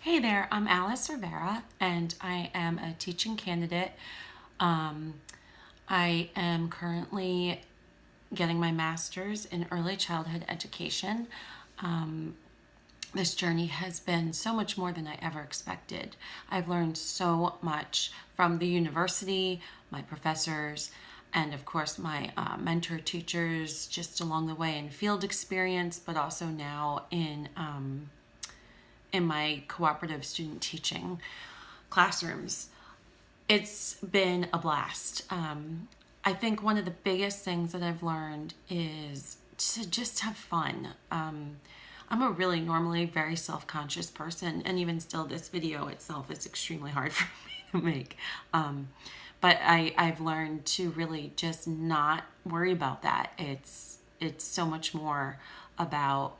Hey there, I'm Alice Rivera, and I am a teaching candidate. I am currently getting my master's in early childhood education. This journey has been so much more than I ever expected. I've learned so much from the university, my professors, and of course my mentor teachers just along the way in field experience, but also now in my cooperative student teaching classrooms. It's been a blast. I think one of the biggest things that I've learned is to just have fun. I'm a really normally very self-conscious person, and even still this video itself is extremely hard for me to make. But I've learned to really just not worry about that. It's so much more about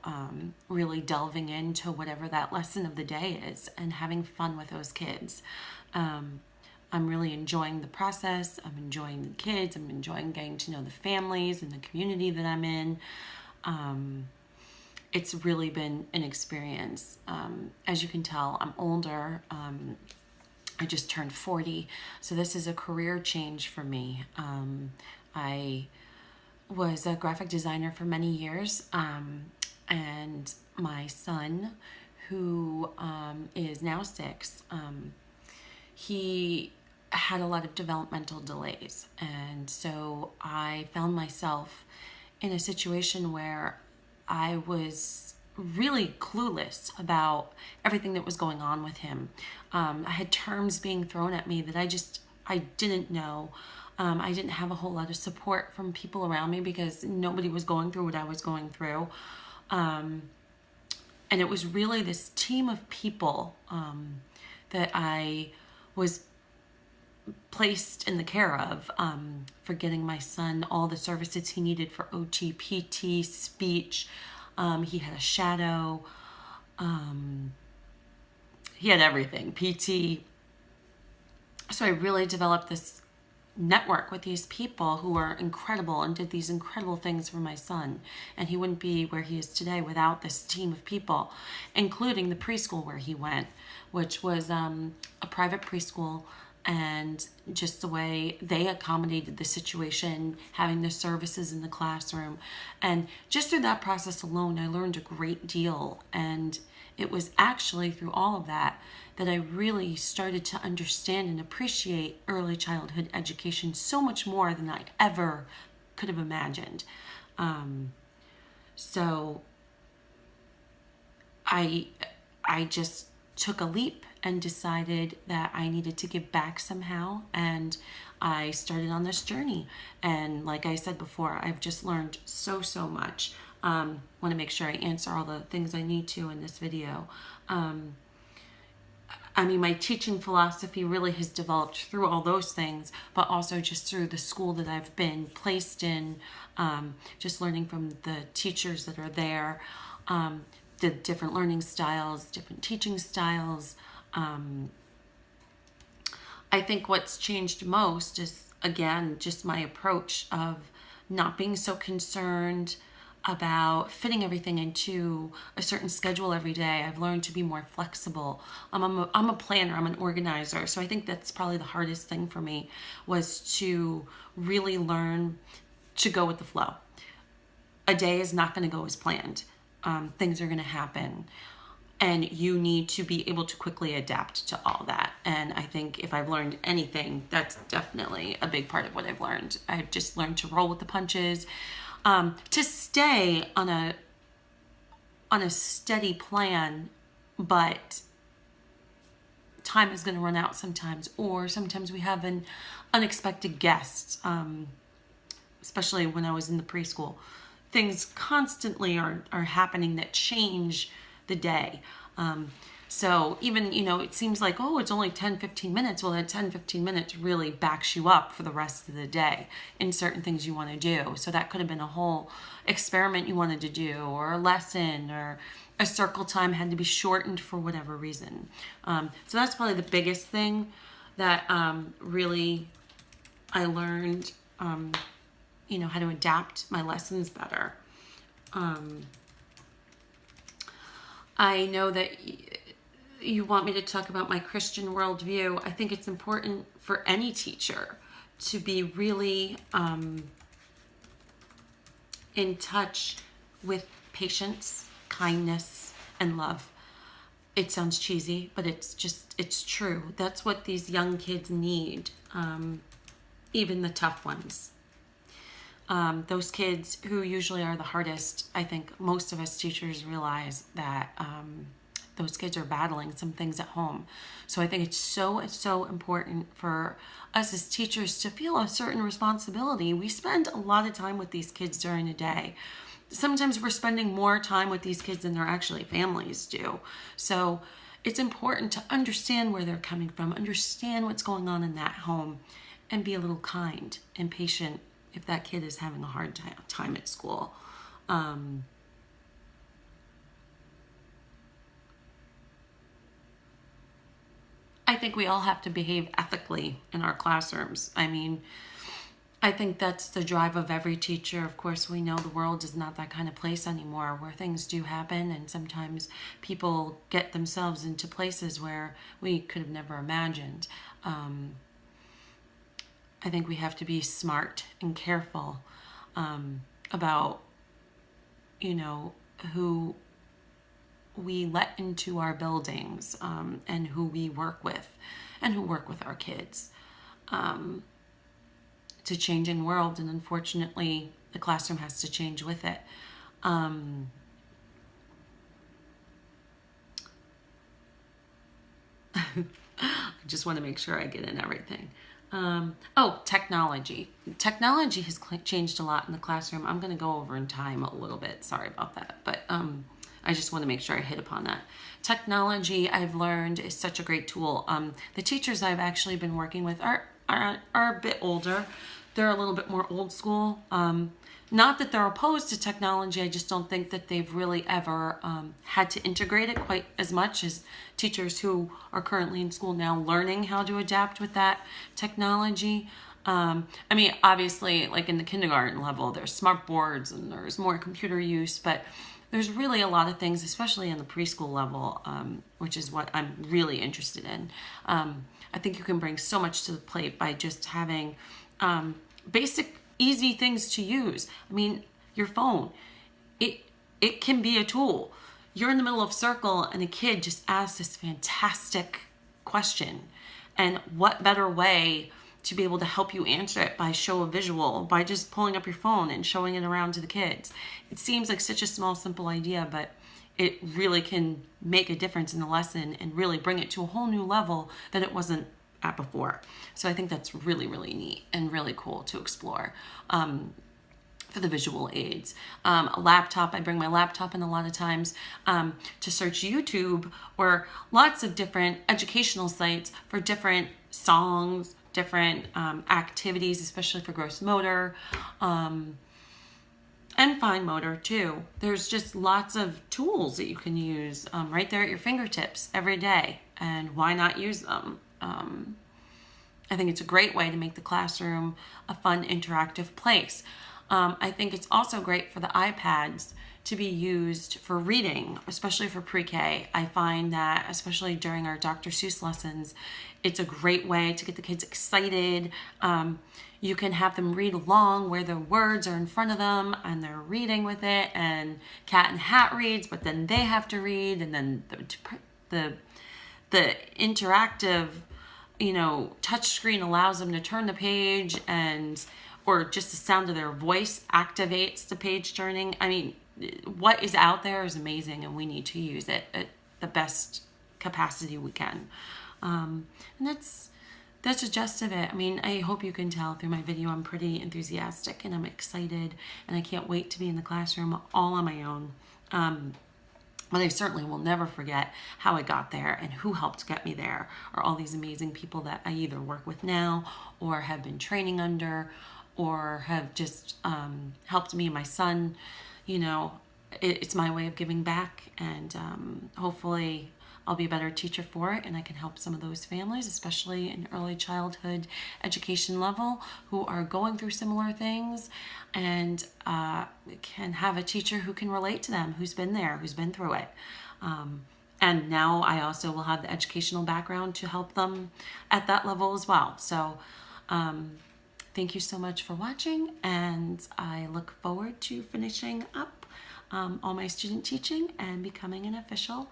really delving into whatever that lesson of the day is and having fun with those kids. I'm really enjoying the process. I'm enjoying the kids. I'm enjoying getting to know the families and the community that I'm in. It's really been an experience. As you can tell, I'm older. I just turned 40, so this is a career change for me. I was a graphic designer for many years, and my son, who is now 6, he had a lot of developmental delays, and so I found myself in a situation where I was really clueless about everything that was going on with him. I had terms being thrown at me that I didn't know. I didn't have a whole lot of support from people around me because nobody was going through what I was going through. And it was really this team of people that I was placed in the care of, for getting my son all the services he needed for OT, PT, speech. He had a shadow. He had everything, PT. So I really developed this network with these people who were incredible and did these incredible things for my son. And he wouldn't be where he is today without this team of people, including the preschool where he went, which was a private preschool. And just the way they accommodated the situation, having the services in the classroom. And just through that process alone, I learned a great deal. And it was actually through all of that that I really started to understand and appreciate early childhood education so much more than I ever could have imagined. So I just took a leap and decided that I needed to give back somehow, and I started on this journey. And like I said before, I've just learned so much. Want to make sure I answer all the things I need to in this video. I mean, my teaching philosophy really has developed through all those things, but also just through the school that I've been placed in, just learning from the teachers that are there, the different learning styles, different teaching styles. I think what's changed most is, again, just my approach of not being so concerned about fitting everything into a certain schedule every day. I've learned to be more flexible. I'm a planner, I'm an organizer. So I think that's probably the hardest thing for me, was to really learn to go with the flow. A day is not going to go as planned. Things are going to happen. And you need to be able to quickly adapt to all that. And I think if I've learned anything, that's definitely a big part of what I've learned. I've just learned to roll with the punches, to stay on a steady plan, but time is going to run out sometimes, or sometimes we have an unexpected guest, especially when I was in the preschool. Things constantly are happening that change the day. So even, it seems like, oh, it's only 10-15 minutes. Well, that 10-15 minutes really backs you up for the rest of the day in certain things you want to do. So that could have been a whole experiment you wanted to do, or a lesson, or a circle time had to be shortened for whatever reason. So that's probably the biggest thing that really I learned, how to adapt my lessons better. I know that you want me to talk about my Christian worldview, I think it's important for any teacher to be really in touch with patience, kindness, and love. It sounds cheesy, but it's true. That's what these young kids need, even the tough ones. Those kids who usually are the hardest, I think most of us teachers realize that those kids are battling some things at home. So I think it's so important for us as teachers to feel a certain responsibility. We spend a lot of time with these kids during the day. Sometimes we're spending more time with these kids than their actually families do. So it's important to understand where they're coming from, understand what's going on in that home, and be a little kind and patient if that kid is having a hard time at school. I think we all have to behave ethically in our classrooms. I mean, I think that's the drive of every teacher. Of course, we know the world is not that kind of place anymore where things do happen, and sometimes people get themselves into places where we could have never imagined. I think we have to be smart and careful about, who we let into our buildings, and who we work with and who work with our kids. It's a changing world, and unfortunately the classroom has to change with it. I just want to make sure I get in everything. Technology. Technology has changed a lot in the classroom. I'm going to go over in time a little bit. Sorry about that. But I just want to make sure I hit upon that. Technology, I've learned, is such a great tool. The teachers I've actually been working with are a bit older. They're a little bit more old school. Not that they're opposed to technology, I just don't think that they've really ever had to integrate it quite as much as teachers who are currently in school now learning how to adapt with that technology. I mean, obviously, like in the kindergarten level, there's smart boards and there's more computer use, but there's really a lot of things, especially in the preschool level, which is what I'm really interested in. I think you can bring so much to the plate by just having basic, easy things to use. I mean, your phone, it can be a tool. You're in the middle of circle and a kid just asks this fantastic question. And what better way to be able to help you answer it by show a visual, by just pulling up your phone and showing it around to the kids. It seems like such a small, simple idea, but it really can make a difference in the lesson and really bring it to a whole new level that it wasn't at before. So I think that's really, really neat and really cool to explore. For the visual aids. A laptop, I bring my laptop in a lot of times to search YouTube or lots of different educational sites for different songs, different activities, especially for gross motor and fine motor too. There's just lots of tools that you can use right there at your fingertips every day, and why not use them? I think it's a great way to make the classroom a fun, interactive place. I think it's also great for the iPads to be used for reading, especially for pre-K. I find that, especially during our Dr. Seuss lessons, it's a great way to get the kids excited. You can have them read along where the words are in front of them and they're reading with it, and Cat and Hat reads, but then they have to read, and then the interactive, touch screen allows them to turn the page, or just the sound of their voice activates the page turning. I mean, what is out there is amazing, and we need to use it at the best capacity we can. And that's the gist of it. I mean, I hope you can tell through my video I'm pretty enthusiastic and I'm excited, and I can't wait to be in the classroom all on my own. But I certainly will never forget how I got there and who helped get me there, or all these amazing people that I either work with now or have been training under or have just helped me and my son. It's my way of giving back, and hopefully I'll be a better teacher for it, and I can help some of those families, especially in early childhood education level, who are going through similar things, and can have a teacher who can relate to them, who's been there, who's been through it. And now I also will have the educational background to help them at that level as well. So thank you so much for watching, and I look forward to finishing up all my student teaching and becoming an official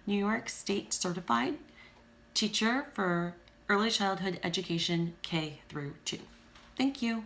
New York State certified teacher for early childhood education K through 2. Thank you.